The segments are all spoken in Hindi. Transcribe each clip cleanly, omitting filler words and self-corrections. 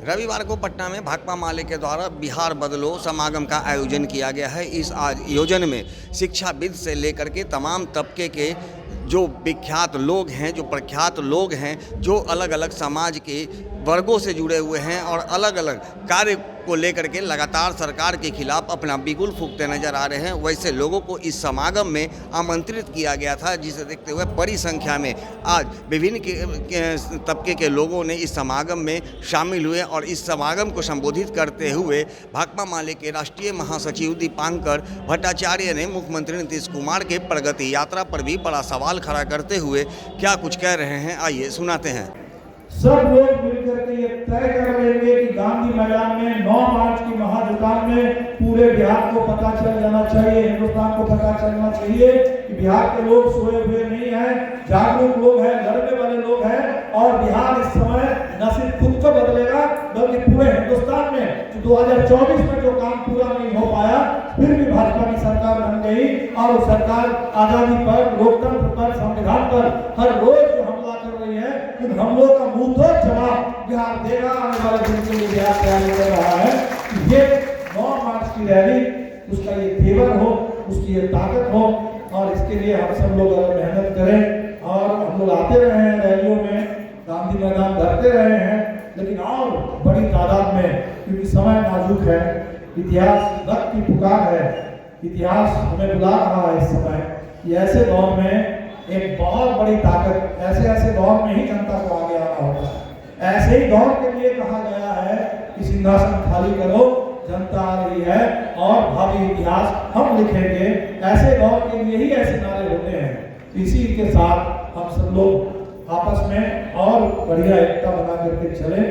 रविवार को पटना में भाकपा माले के द्वारा बिहार बदलो समागम का आयोजन किया गया है। इस आयोजन में शिक्षाविद से लेकर के तमाम तबके के जो विख्यात लोग हैं, जो प्रख्यात लोग हैं, जो अलग अलग समाज के वर्गों से जुड़े हुए हैं और अलग अलग कार्य को लेकर के लगातार सरकार के खिलाफ अपना बिगुल फूंकते नजर आ रहे हैं, वैसे लोगों को इस समागम में आमंत्रित किया गया था, जिसे देखते हुए बड़ी संख्या में आज विभिन्न तबके के लोगों ने इस समागम में शामिल हुए और इस समागम को संबोधित करते हुए भाकपा माले के राष्ट्रीय महासचिव दीपांकर भट्टाचार्य ने मुख्यमंत्री नीतीश कुमार के प्रगति यात्रा पर भी बड़ा सवाल खड़ा करते हुए क्या कुछ कह रहे हैं, आइए सुनाते हैं। सब लोग मिलकर के ये तय कर लेंगे कि गांधी मैदान में 9 मार्च की महाजुकाम में पूरे बिहार को पता चल जाना चाहिए, हिंदुस्तान को पता चलना चाहिए कि बिहार के लोग सोए हुए नहीं हैं, जागरूक लोग हैं, लड़ने वाले लोग हैं और बिहार इस समय न सिर्फ खुद को बदलेगा बल्कि पूरे हिंदुस्तान में 2024 में जो काम पूरा नहीं हो पाया, फिर भी भाजपा की सरकार बन गई और वो सरकार आजादी पर, लोकतंत्र पर, संविधान पर हर रोज जो हमला कर रही है, उन हमलों का मुंह तोड़ जवाब बिहार देगा। आने वाले दिन के लिए बिहार तैयारी कर रहा है कि ये 9 मार्च की रैली उसका ये तेवर हो, उसकी ये ताकत हो और इसके लिए हम सब लोग अगर मेहनत करें और हम लोग आते रहे हैं रैलियों में, गांधी मैदान धरते रहे हैं, लेकिन और बड़ी तादाद में, क्योंकि समय नाजुक है, इतिहास वक्त की पुकार है, इतिहास हमें बुला रहा है इस समय कि ऐसे दौर में एक बहुत बड़ी ताकत, ऐसे दौर में ही जनता को आगे आना होगा। ऐसे ही दौर के लिए कहा गया है कि सिंहासन खाली करो, जनता आ रही है और भावी इतिहास हम लिखेंगे। ऐसे दौर के लिए ही ऐसे नारे होते हैं। इसी के साथ हम सब लोग आपस में और बढ़िया एकता बना करके चले।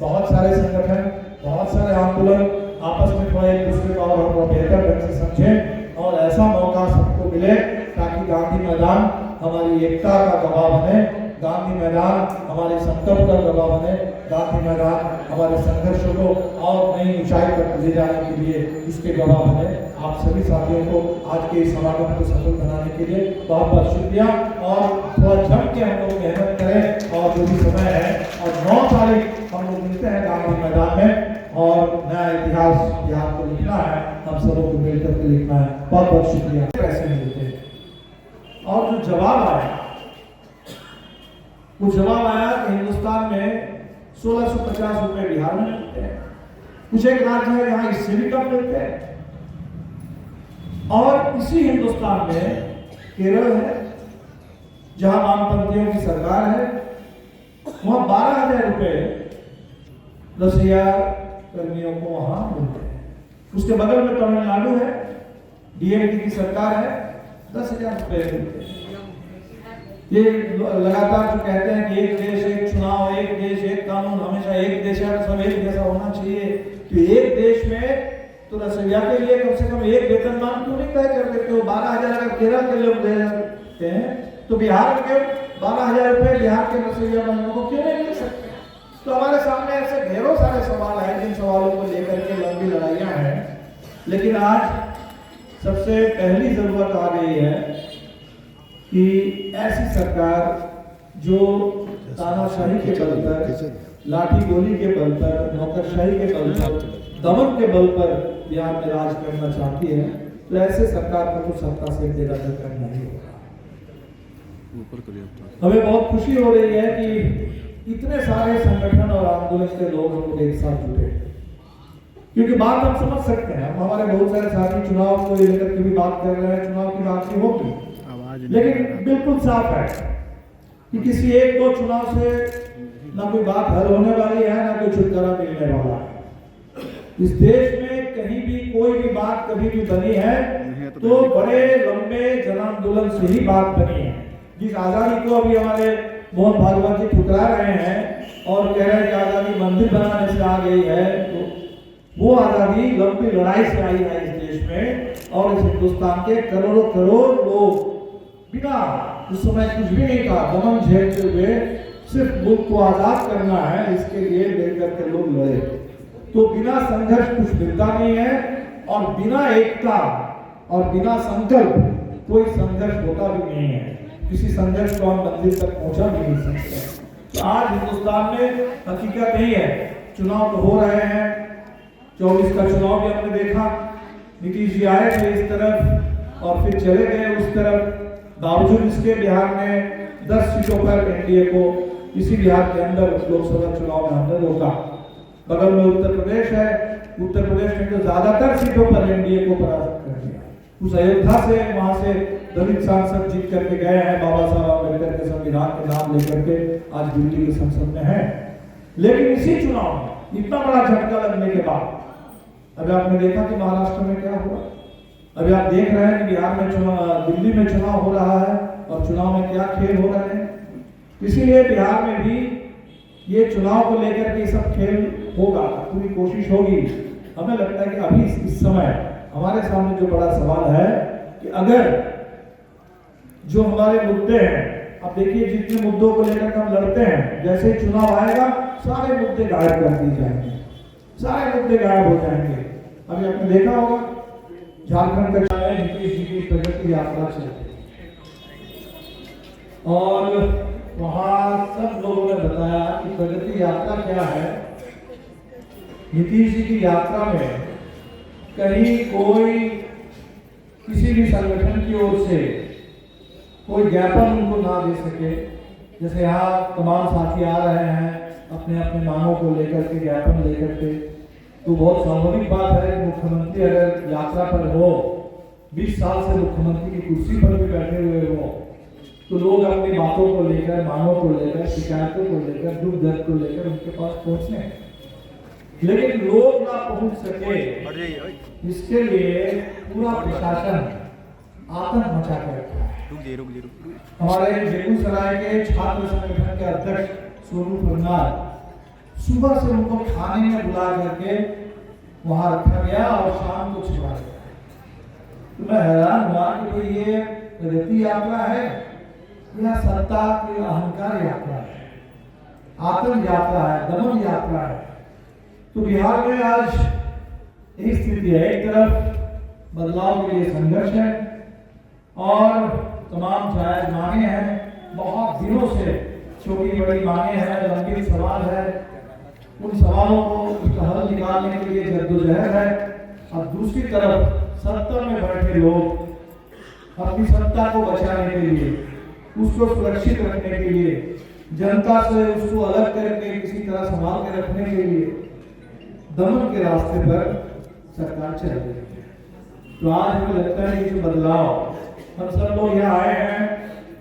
बहुत सारे संगठन, बहुत सारे आंदोलन आपस में थोड़ा एक दूसरे को और बेहतर ढंग से समझें और ऐसा मौका सबको मिले ताकि गांधी मैदान हमारी एकता का गवाह बने, गांधी मैदान हमारे संकल्प का गवाह बने, गांधी मैदान हमारे संघर्षों को और नई ऊंचाई पर ले जाने के लिए उसके गवाह बने। आप सभी साथियों को आज के इस समागम को सफल बनाने के लिए बहुत बहुत शुक्रिया और थोड़ा जम के हम लोग मेहनत करें और जो भी समय है और 9 तारीख हम लोग मिलते हैं गांधी मैदान में और नया इतिहास बिहार को लिखना है, हम सबों को मिलकर के लिखना है। बहुत बहुत शुक्रिया। कैसे मिलते हैं और जो जवाब आया, वो जवाब आया कि हिंदुस्तान में 1650 रुपए बिहार में मिलते हैं, कुछ एक राज्य है जहां इससे भी कम मिलते हैं और इसी हिंदुस्तान में केरल है जहां वामपंथियों की सरकार है, वहां 12,000 रुपए रसोईया कर्मियों को वहां मिलते हैं। उसके बगल में तमिलनाडु है, डीएमके की सरकार है, 10,000 रुपए मिलते हैं। ये लगातार जो कहते हैं कि एक देश एक चुनाव, एक देश एक कानून, हमेशा एक देश है, सब एक जैसा होना चाहिए, तो एक देश में तो रसोईया के लिए कम से कम एक वेतनमान क्यों नहीं तय कर देते हो? 12,000 अगर केरल के लोग दे सकते हैं तो बिहार के 12,000 रुपए बिहार के रसोईया बहनों को क्यों नहीं मिल सकते? तो हमारे सामने ऐसे ढेरों सारे सवाल हैं जिन सवालों को लेकर के लंबी लड़ाइयां हैं, लेकिन आज सबसे पहली जरूरत आ गई है कि ऐसी सरकार जो तानाशाही के बल पर, लाठी गोली के बल पर, नौकरशाही के बल पर, दमन के बल पर बिहार में राज करना चाहती है, तो ऐसे सरकार को तो सत्ता से निरादर करना ही होगा। हमें बहुत खुशी हो रही है कि इतने सारे संगठन और आंदोलन के लोग हम लोग एक साथ जुटे, क्योंकि बात हम समझ सकते हैं। हम हमारे बहुत सारे साथी चुनाव को लेकर के भी बात कर रहे हैं, चुनाव की बात ही होगी, लेकिन बिल्कुल साफ है कि किसी एक दो चुनाव से ना कोई बात हल होने वाली है, ना कोई छुटकारा मिलने वाला है। इस देश में कहीं भी कोई भी बात कभी भी बनी है तो बड़े लंबे जन आंदोलन से ही बात बनी है। जिस आजादी को अभी हमारे मोहन भागवत जी ठुकरा रहे हैं और कह रहे हैं कि आजादी मंदिर बनाने से आ गई है, तो वो आजादी लंबी लड़ाई से आई है इस देश में और इस हिंदुस्तान के करोड़ों करोड़ लोग बिना उस समय कुछ भी नहीं था, दमन झेलते हुए सिर्फ मुल्क को आजाद करना है, इसके लिए मिलकर के लोग लड़े। तो बिना संघर्ष कुछ मिलता नहीं है और बिना एकता और बिना संकल्प कोई संघर्ष होता भी नहीं है। किसी संघर्ष को हम मंदिर तक पहुंचा भी नहीं सकते। तो आज हिंदुस्तान में हकीकत यही है चुनाव तो हो रहे हैं, 24 का चुनाव भी हमने देखा, नीतीश जी आए थे इस तरफ और फिर चले गए उस तरफ। बावजूद इसके बिहार में 10 सीटों पर एनडीए को इसी बिहार के अंदर लोकसभा चुनाव में हमने रोका। बगल में उत्तर प्रदेश है, उत्तर प्रदेश में तो ज्यादातर सीटों पर एनडीए को पराजित कर दिया। उस अयोध्या से वहां से दलित सांसद जीत करके गए हैं, बाबा साहब अम्बेडकर के संविधान के नाम लेकर के आज दिल्ली की संसद में है। लेकिन इसी चुनाव में इतना बड़ा झटका लगने के बाद अभी आपने देखा कि महाराष्ट्र में क्या हुआ, अभी आप देख रहे हैं कि बिहार में चुनाव, दिल्ली में चुनाव हो रहा है और चुनाव में क्या खेल हो रहे हैं। इसीलिए बिहार में भी ये चुनाव को लेकर के सब खेल होगा, पूरी कोशिश होगी। हमें लगता है कि अभी इस समय हमारे सामने जो बड़ा सवाल है कि अगर जो हमारे मुद्दे हैं, अब देखिए जितने मुद्दों को लेकर हम लड़ते हैं, जैसे ही चुनाव आएगा सारे मुद्दे गायब कर दिए जाएंगे, सारे मुद्दे गायब हो जाएंगे। अभी आपने देखा होगा झारखंड का नीतीश जी की प्रगति यात्रा चल रही और वहां सब लोगों ने बताया कि प्रगति यात्रा क्या है। नीतीश जी की यात्रा में कहीं कोई किसी भी संगठन की ओर से कोई ज्ञापन उनको ना दे सके। जैसे यहाँ तमाम साथी आ रहे हैं अपने अपने मांगों को लेकर के, ज्ञापन लेकर के, तो बहुत स्वाभाविक बात है कि मुख्यमंत्री अगर यात्रा पर हो, 20 साल से मुख्यमंत्री की कुर्सी पर भी बैठे हुए हो, तो लोग अपनी बातों को लेकर, मांगों को लेकर, शिकायतों को लेकर, दुख दर्द को लेकर उनके पास पहुंचने, लेकिन लोग ना पहुंच सके, इसके लिए पूरा प्रशासन आतंक मचा कर रखा है। हमारे बेगूसराय के छात्र संगठन के अध्यक्ष सोनू परमार, सुबह से उनको खाने में बुला करके वहां रखा गया और शाम को छिपा गया। तो मैं हैरान हुआ कि कोई ये प्रगति यात्रा है या सत्ता की अहंकार यात्रा है, आतंक यात्रा है, दमन यात्रा है। तो बिहार में आज यही स्थिति है, एक तरफ बदलाव के लिए संघर्ष है और तमाम जायज मांगे हैं, बहुत दिनों से छोटी बड़ी मांगे हैं, लंबी सवाल है, उन सवालों को हल निकालने के लिए जद्दोजहद है। और दूसरी तरफ सत्ता में बैठे लोग अपनी सत्ता को बचाने के लिए, उसको सुरक्षित रखने के लिए, जनता से उसको अलग करके किसी तरह संभाल के रखने के लिए दमन के रास्ते पर सरकार चल रही है। तो आज हमें लगता है कि जो बदलाव, हम सब लोग यहाँ आए हैं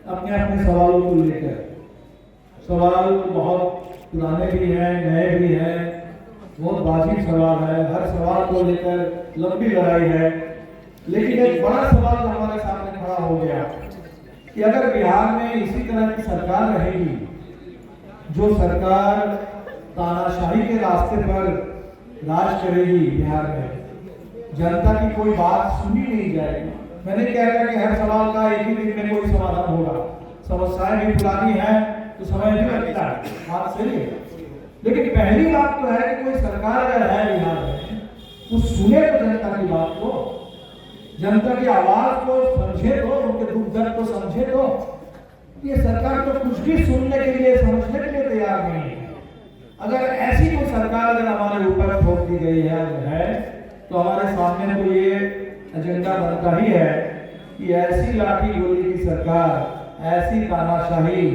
अपने अपने सवालों को लेकर। सवाल बहुत पुराने भी हैं, नए भी हैं, बहुत वाजिब सवाल है, हर सवाल को लेकर लंबी लड़ाई है। लेकिन एक बड़ा सवाल जो हमारे सामने खड़ा हो गया कि अगर बिहार में इसी तरह की सरकार रहेगी, जो सरकार तानाशाही के रास्ते पर राज करेगी बिहार में, जनता की कोई बात सुनी नहीं जाएगी। मैंने क्या कहा कि हर सवाल का एक ही दिन में कोई समाधान होगा, समस्याएं भी पुरानी हैं तो समय भी लगता है, बात सही है। लेकिन पहली बात तो है कि कोई सरकार अगर है बिहार में, वो सुने तो जनता की बात को, जनता की आवाज को समझे तो, उनके दुख दर्द को समझे तो। ये सरकार तो कुछ भी सुनने के लिए, समझने के लिए तैयार नहीं है। अगर ऐसी कोई सरकार अगर हमारे ऊपर थोप दी गई है तो हमारे सामने तो ये एजेंडा बनता ही है कि ऐसी लाठी गोली की सरकार, ऐसी तानाशाही,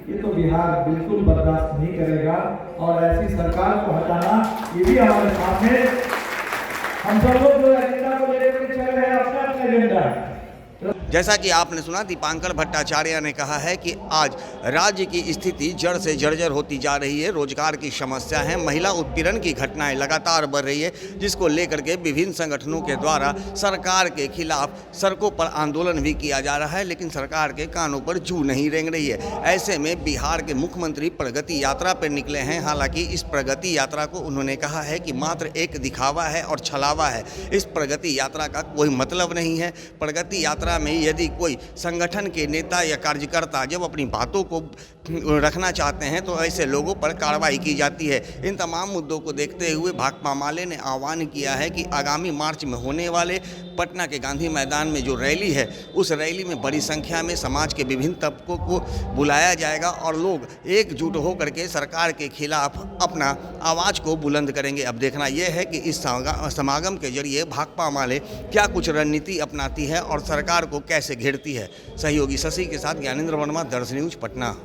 ये तो बिहार बिल्कुल बर्दाश्त नहीं करेगा। और ऐसी सरकार को हटाना ये भी हमारे सामने, हम सब लोग जो एजेंडा को लेकर के चल रहे हैं, अपना अपना एजेंडा है। जैसा कि आपने सुना, दीपांकर भट्टाचार्य ने कहा है कि आज राज्य की स्थिति जड़ से जर्जर होती जा रही है, रोजगार की समस्या है, महिला उत्पीड़न की घटनाएं लगातार बढ़ रही है, जिसको लेकर के विभिन्न संगठनों के द्वारा सरकार के खिलाफ सड़कों पर आंदोलन भी किया जा रहा है, लेकिन सरकार के कानों पर जू नहीं रेंग रही है। ऐसे में बिहार के मुख्यमंत्री प्रगति यात्रा पर निकले हैं। हालांकि इस प्रगति यात्रा को उन्होंने कहा है कि मात्र एक दिखावा है और छलावा है, इस प्रगति यात्रा का कोई मतलब नहीं है। प्रगति यात्रा में यदि कोई संगठन के नेता या कार्यकर्ता जब अपनी बातों को रखना चाहते हैं तो ऐसे लोगों पर कार्रवाई की जाती है। इन तमाम मुद्दों को देखते हुए भाकपा माले ने आह्वान किया है कि आगामी मार्च में होने वाले पटना के गांधी मैदान में जो रैली है उस रैली में बड़ी संख्या में समाज के विभिन्न तबकों को बुलाया जाएगा और लोग एकजुट होकर के सरकार के खिलाफ अपना आवाज़ को बुलंद करेंगे। अब देखना यह है कि इस समागम के जरिए भाकपा माले क्या कुछ रणनीति अपनाती है और सरकार को कैसे घेरती है। सहयोगी शशि के साथ ज्ञानेंद्र वर्मा, दर्श न्यूज, पटना।